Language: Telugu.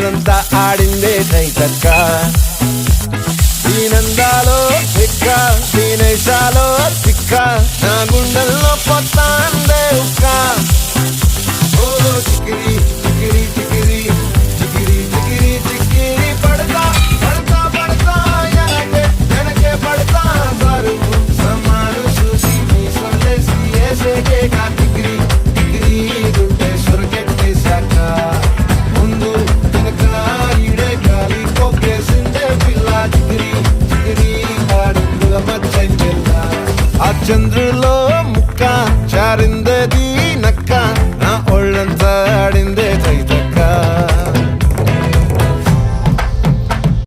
బుర్రంతా ఆడిందే చైతక్క దీనందాలో ఎక్క దీనేశాలో సిక్క నా గుండెల్లో పొత్తాందే ఉక్క ఓ చిక్కిరి